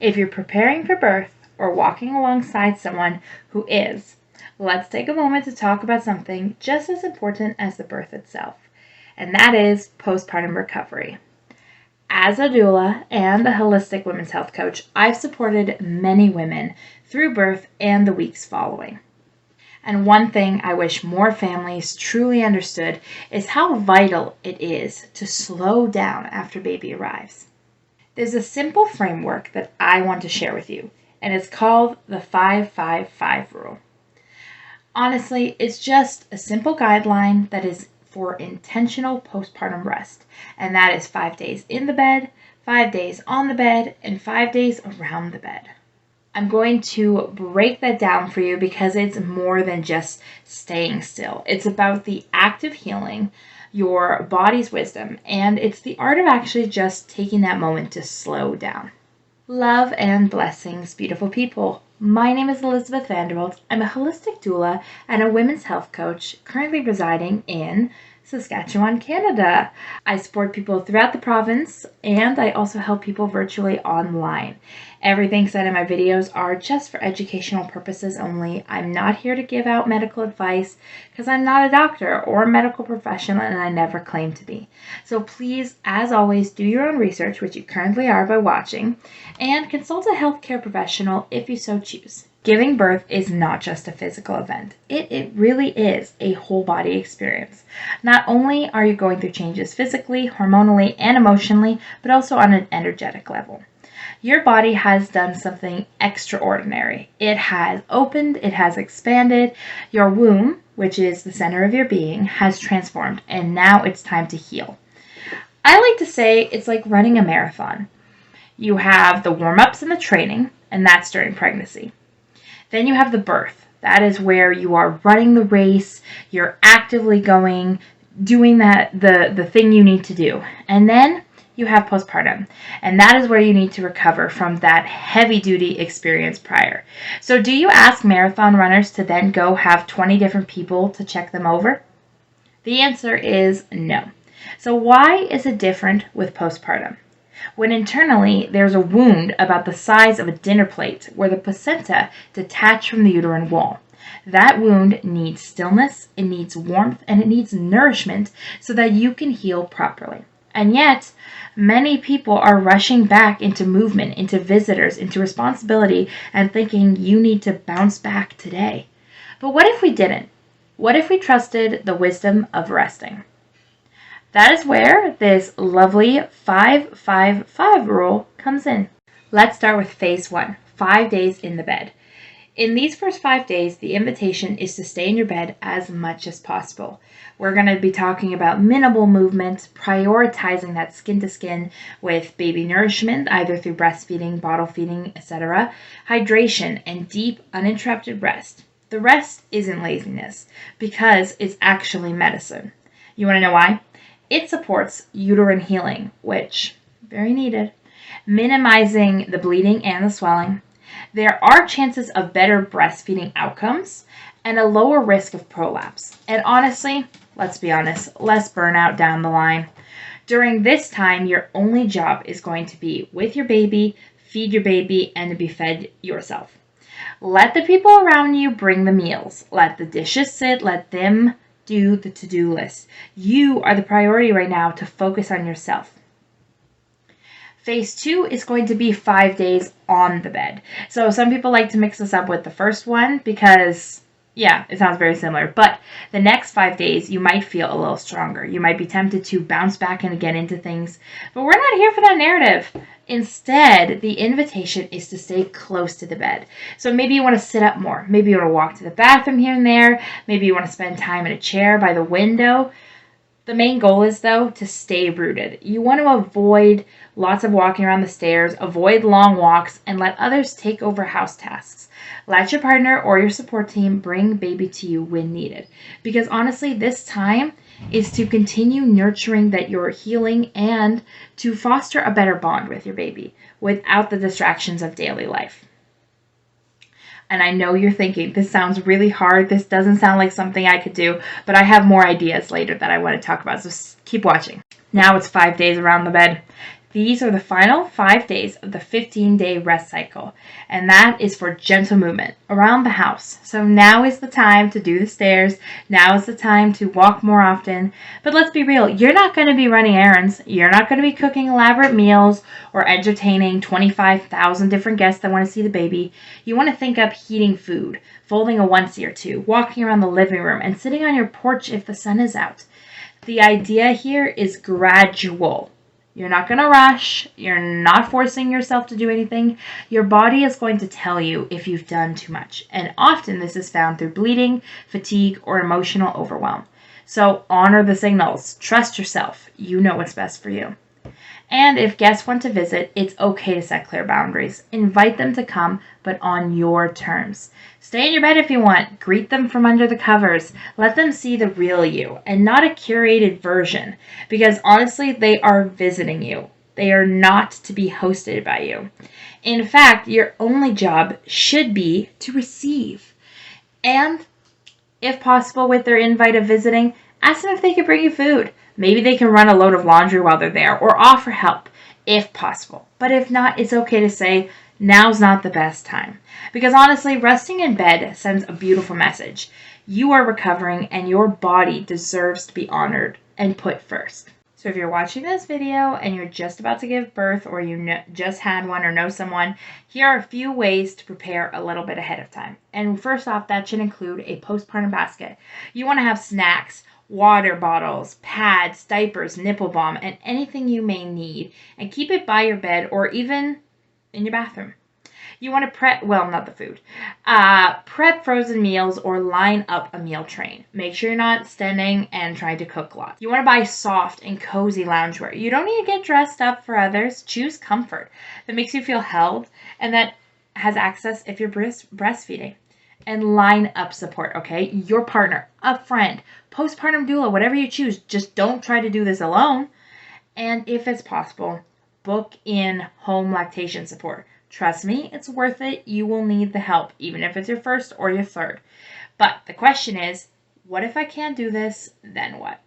If you're preparing for birth or walking alongside someone who is, let's take a moment to talk about something just as important as the birth itself, and that is postpartum recovery. As a doula and a holistic women's health coach, I've supported many women through birth and the weeks following. And one thing I wish more families truly understood is how vital it is to slow down after baby arrives. There's a simple framework that I want to share with you, and it's called the 5-5-5 rule. Honestly, it's just a simple guideline that is for intentional postpartum rest, and that is 5 days in the bed, 5 days on the bed, and 5 days around the bed. I'm going to break that down for you because it's more than just staying still. It's about the active healing, your body's wisdom, and it's the art of actually just taking that moment to slow down. Love and blessings, beautiful people. My name is Elizabeth Vanderbilt. I'm a holistic doula and a women's health coach currently residing in Saskatchewan, Canada. I support people throughout the province, and I also help people virtually online. Everything said in my videos are just for educational purposes only. I'm not here to give out medical advice because I'm not a doctor or a medical professional, and I never claim to be. So please, as always, do your own research, which you currently are by watching, and consult a healthcare professional if you so choose. Giving birth is not just a physical event. It really is a whole body experience. Not only are you going through changes physically, hormonally, and emotionally, but also on an energetic level. Your body has done something extraordinary. It has opened, it has expanded. Your womb, which is the center of your being, has transformed, and now it's time to heal. I like to say it's like running a marathon. You have the warm-ups and the training, and that's during pregnancy. Then you have the birth. That is where you are running the race, you're actively going, doing the thing you need to do. And then you have postpartum, and that is where you need to recover from that heavy-duty experience prior. So do you ask marathon runners to then go have 20 different people to check them over? The answer is no. So why is it different with postpartum? When internally there's a wound about the size of a dinner plate where the placenta detached from the uterine wall. That wound needs stillness, it needs warmth, and it needs nourishment so that you can heal properly. And yet, many people are rushing back into movement, into visitors, into responsibility, and thinking you need to bounce back today. But what if we didn't? What if we trusted the wisdom of resting? That is where this lovely 5-5-5 rule comes in. Let's start with phase 1, 5 days in the bed. In these first 5 days, the invitation is to stay in your bed as much as possible. We're going to be talking about minimal movement, prioritizing that skin to skin with baby nourishment, either through breastfeeding, bottle feeding, etc., hydration, and deep, uninterrupted rest. The rest isn't laziness because it's actually medicine. You want to know why? It supports uterine healing, which very needed, minimizing the bleeding and the swelling. There are chances of better breastfeeding outcomes and a lower risk of prolapse. And honestly, let's be honest, less burnout down the line. During this time, your only job is going to be with your baby, feed your baby, and to be fed yourself. Let the people around you bring the meals. Let the dishes sit, let them do the to-do list. You are the priority right now to focus on yourself. Phase 2 is going to be 5 days on the bed. So some people like to mix this up with the first one because, yeah, it sounds very similar. But the next 5 days, you might feel a little stronger. You might be tempted to bounce back and get into things. But we're not here for that narrative. Instead, the invitation is to stay close to the bed. So maybe you want to sit up more. Maybe you want to walk to the bathroom here and there. Maybe you want to spend time in a chair by the window. The main goal is, though, to stay rooted. You want to avoid lots of walking around the stairs, avoid long walks, and let others take over house tasks. Let your partner or your support team bring baby to you when needed. Because honestly, this time is to continue nurturing that you're healing and to foster a better bond with your baby without the distractions of daily life. And I know you're thinking, this sounds really hard. This doesn't sound like something I could do, but I have more ideas later that I want to talk about. So keep watching. Now it's 5 days around the bed. These are the final 5 days of the 15-day rest cycle, and that is for gentle movement around the house. So now is the time to do the stairs. Now is the time to walk more often. But let's be real, you're not going to be running errands. You're not going to be cooking elaborate meals or entertaining 25,000 different guests that want to see the baby. You want to think up heating food, folding a onesie or two, walking around the living room, and sitting on your porch if the sun is out. The idea here is gradual. You're not going to rush. You're not forcing yourself to do anything. Your body is going to tell you if you've done too much. And often this is found through bleeding, fatigue, or emotional overwhelm. So honor the signals. Trust yourself. You know what's best for you. And if guests want to visit, it's okay to set clear boundaries. Invite them to come, but on your terms. Stay in your bed if you want. Greet them from under the covers. Let them see the real you and not a curated version. Because honestly, they are visiting you. They are not to be hosted by you. In fact, your only job should be to receive. And if possible, with their invite of visiting, ask them if they could bring you food. Maybe they can run a load of laundry while they're there or offer help if possible. But if not, it's okay to say, now's not the best time. Because honestly, resting in bed sends a beautiful message. You are recovering and your body deserves to be honored and put first. So if you're watching this video and you're just about to give birth or you just had one or know someone, here are a few ways to prepare a little bit ahead of time. And first off, that should include a postpartum basket. You want to have snacks, water bottles, pads, diapers, nipple balm, and anything you may need, and keep it by your bed or even in your bathroom. You want to prep, well, not the food, prep frozen meals or line up a meal train. Make sure you're not standing and trying to cook lots. You want to buy soft and cozy loungewear. You don't need to get dressed up for others. Choose comfort that makes you feel held and that has access if you're breastfeeding. And line up support, okay? Your partner, a friend, postpartum doula, whatever you choose. Just don't try to do this alone. And if it's possible, book in home lactation support. Trust me, it's worth it. You will need the help, even if it's your first or your third. But the question is, what if I can't do this? Then what?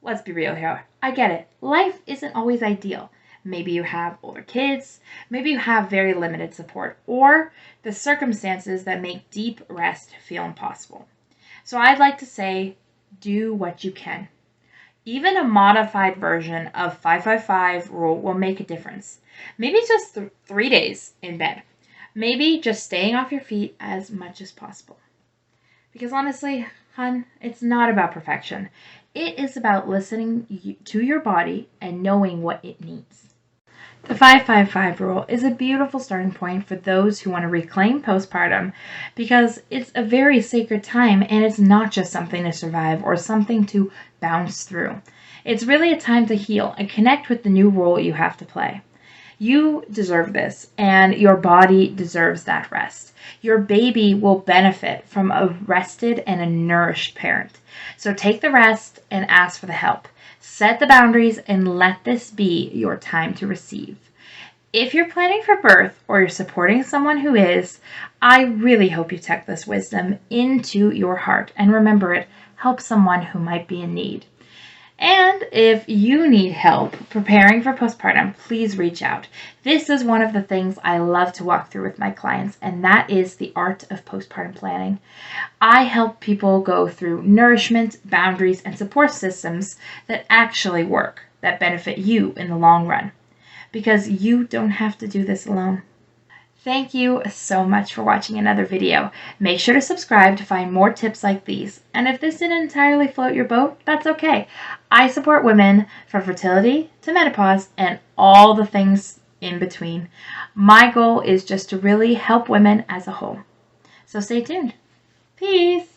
Let's be real here. I get it. Life isn't always ideal. Maybe you have older kids, maybe you have very limited support, or the circumstances that make deep rest feel impossible. So I'd like to say, do what you can. Even a modified version of 5-5-5 rule will make a difference. Maybe just 3 days in bed. Maybe just staying off your feet as much as possible. Because honestly, hun, it's not about perfection. It is about listening to your body and knowing what it needs. The 5-5-5 rule is a beautiful starting point for those who want to reclaim postpartum because it's a very sacred time and it's not just something to survive or something to bounce through. It's really a time to heal and connect with the new role you have to play. You deserve this and your body deserves that rest. Your baby will benefit from a rested and a nourished parent. So take the rest and ask for the help. Set the boundaries and let this be your time to receive. If you're planning for birth or you're supporting someone who is, I really hope you take this wisdom into your heart and remember it, help someone who might be in need. And if you need help preparing for postpartum, please reach out. This is one of the things I love to walk through with my clients, and that is the art of postpartum planning. I help people go through nourishment, boundaries, and support systems that actually work, that benefit you in the long run. Because you don't have to do this alone. Thank you so much for watching another video. Make sure to subscribe to find more tips like these. And if this didn't entirely float your boat, that's okay. I support women from fertility to menopause and all the things in between. My goal is just to really help women as a whole. So stay tuned. Peace.